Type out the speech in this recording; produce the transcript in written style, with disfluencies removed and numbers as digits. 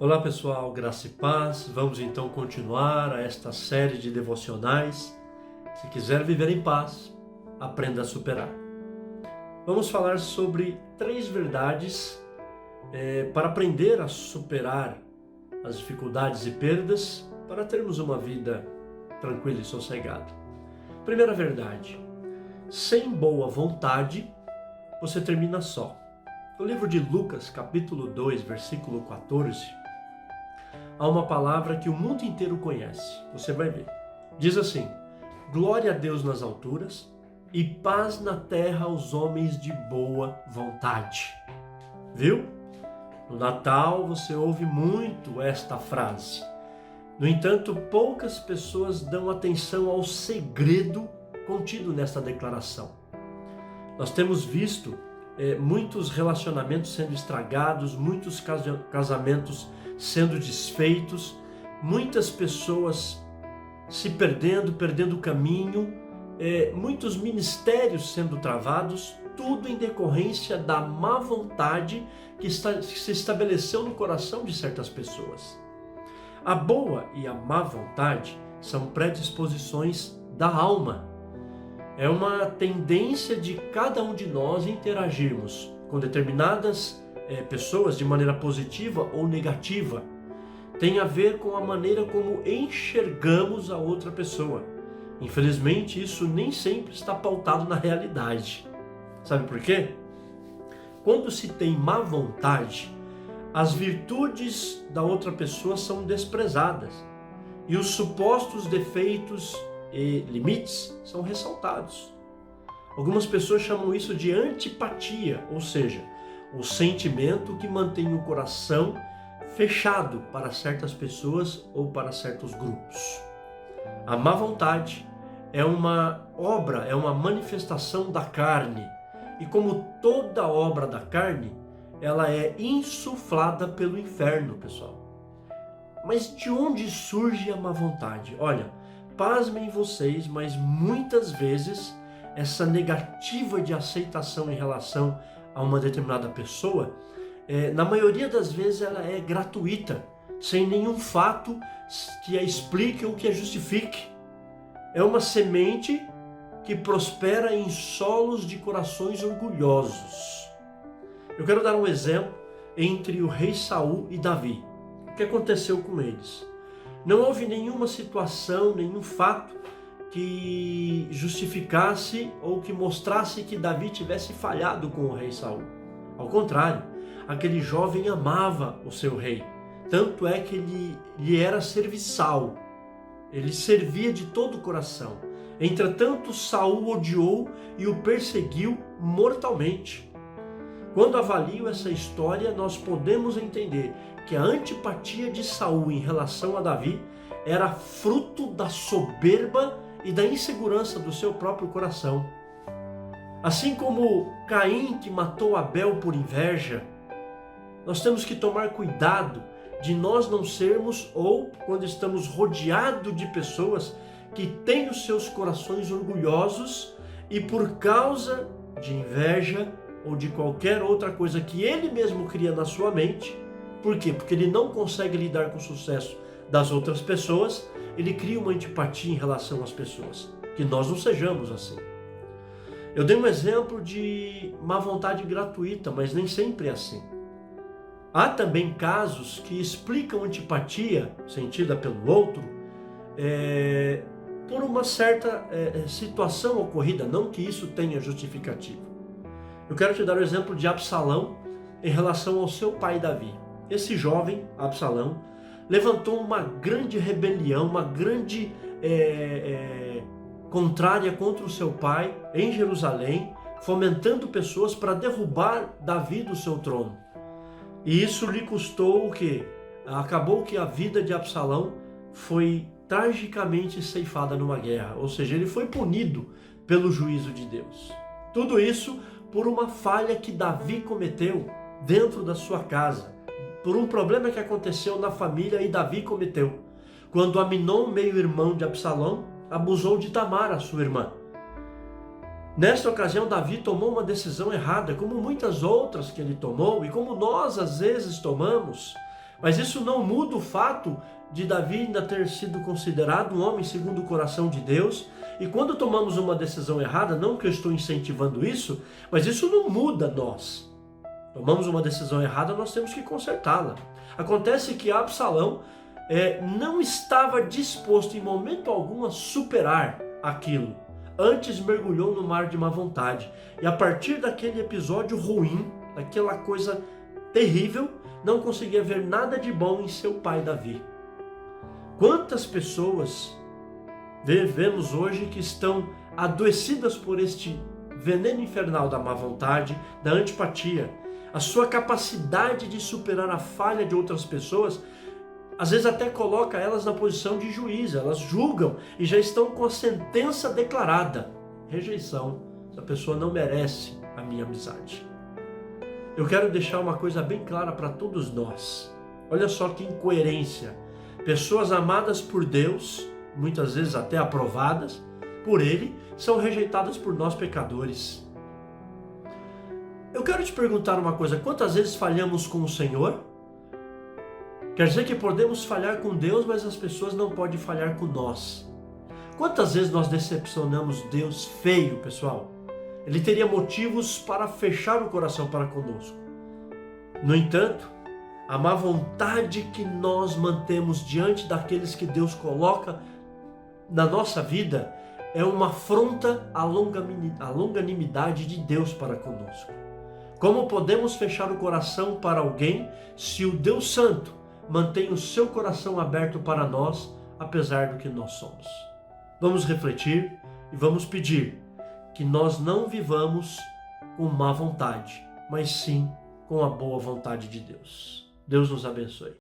Olá pessoal, graça e paz. Vamos então continuar esta série de devocionais. Se quiser viver em paz, aprenda a superar. Vamos falar sobre 3 verdades para aprender a superar as dificuldades e perdas, para termos uma vida tranquila e sossegada. Primeira verdade: sem boa vontade, você termina só. No livro de Lucas, capítulo 2, versículo 14, há uma palavra que o mundo inteiro conhece. Você vai ver. Diz assim: glória a Deus nas alturas e paz na terra aos homens de boa vontade. Viu? No Natal você ouve muito esta frase. No entanto, poucas pessoas dão atenção ao segredo contido nesta declaração. Nós temos visto muitos relacionamentos sendo estragados, muitos casamentos sendo desfeitos, muitas pessoas se perdendo o caminho, muitos ministérios sendo travados, tudo em decorrência da má vontade que se estabeleceu no coração de certas pessoas. A boa e a má vontade são predisposições da alma. É uma tendência de cada um de nós interagirmos com determinadas pessoas de maneira positiva ou negativa. Tem a ver com a maneira como enxergamos a outra pessoa. Infelizmente, isso nem sempre está pautado na realidade. Sabe por quê? Quando se tem má vontade, as virtudes da outra pessoa são desprezadas e os supostos defeitos e limites são ressaltados. Algumas pessoas chamam isso de antipatia, ou seja, o sentimento que mantém o coração fechado para certas pessoas ou para certos grupos. A má vontade é uma obra, é uma manifestação da carne, e como toda obra da carne, ela é insuflada pelo inferno, pessoal. Mas de onde surge a má vontade? Olha, pasmem vocês, mas muitas vezes essa negativa de aceitação em relação a uma determinada pessoa, na maioria das vezes ela é gratuita, sem nenhum fato que a explique ou que a justifique. É uma semente que prospera em solos de corações orgulhosos. Eu quero dar um exemplo entre o rei Saul e Davi. O que aconteceu com eles? Não houve nenhuma situação, nenhum fato que justificasse ou que mostrasse que Davi tivesse falhado com o rei Saul. Ao contrário, aquele jovem amava o seu rei. Tanto é que ele lhe era serviçal. Ele servia de todo o coração. Entretanto, Saul odiou e o perseguiu mortalmente. Quando avalio essa história, nós podemos entender que a antipatia de Saul em relação a Davi era fruto da soberba e da insegurança do seu próprio coração. Assim como Caim, que matou Abel por inveja, nós temos que tomar cuidado de nós não sermos, ou quando estamos rodeados de pessoas que têm os seus corações orgulhosos e por causa de inveja ou de qualquer outra coisa que ele mesmo cria na sua mente. Por quê? Porque ele não consegue lidar com o sucesso das outras pessoas, ele cria uma antipatia em relação às pessoas. Que nós não sejamos assim. Eu dei um exemplo de má vontade gratuita, mas nem sempre é assim. Há também casos que explicam antipatia sentida pelo outro por uma certa situação ocorrida, não que isso tenha justificativa. Eu quero te dar o exemplo de Absalão em relação ao seu pai Davi. Esse jovem, Absalão, levantou uma grande rebelião, uma grande contrária contra o seu pai em Jerusalém, fomentando pessoas para derrubar Davi do seu trono. E isso lhe custou o quê? Acabou que a vida de Absalão foi tragicamente ceifada numa guerra, ou seja, ele foi punido pelo juízo de Deus. Tudo isso por uma falha que Davi cometeu dentro da sua casa, por um problema que aconteceu na família e Davi cometeu, quando Aminon, meio-irmão de Absalão, abusou de Tamar, a sua irmã. Nesta ocasião, Davi tomou uma decisão errada, como muitas outras que ele tomou e como nós às vezes tomamos, Mas isso não muda o fato de Davi ainda ter sido considerado um homem segundo o coração de Deus. E quando tomamos uma decisão errada, não que eu estou incentivando isso, mas isso não muda nós. Tomamos uma decisão errada, nós temos que consertá-la. Acontece que Absalão não estava disposto em momento algum a superar aquilo. Antes mergulhou no mar de má vontade. E a partir daquele episódio ruim, daquela coisa terrível, não conseguia ver nada de bom em seu pai Davi. Quantas pessoas vemos hoje que estão adoecidas por este veneno infernal da má vontade, da antipatia, a sua capacidade de superar a falha de outras pessoas, às vezes até coloca elas na posição de juiz, elas julgam e já estão com a sentença declarada. Rejeição, essa pessoa não merece a minha amizade. Eu quero deixar uma coisa bem clara para todos nós. Olha só que incoerência. Pessoas amadas por Deus, muitas vezes até aprovadas por Ele, são rejeitadas por nós pecadores. Eu quero te perguntar uma coisa: quantas vezes falhamos com o Senhor? Quer dizer que podemos falhar com Deus, mas as pessoas não podem falhar com nós. Quantas vezes nós decepcionamos Deus feio, pessoal? Ele teria motivos para fechar o coração para conosco. No entanto, a má vontade que nós mantemos diante daqueles que Deus coloca na nossa vida é uma afronta à longanimidade de Deus para conosco. Como podemos fechar o coração para alguém se o Deus Santo mantém o seu coração aberto para nós, apesar do que nós somos? Vamos refletir e vamos pedir que nós não vivamos com má vontade, mas sim com a boa vontade de Deus. Deus nos abençoe.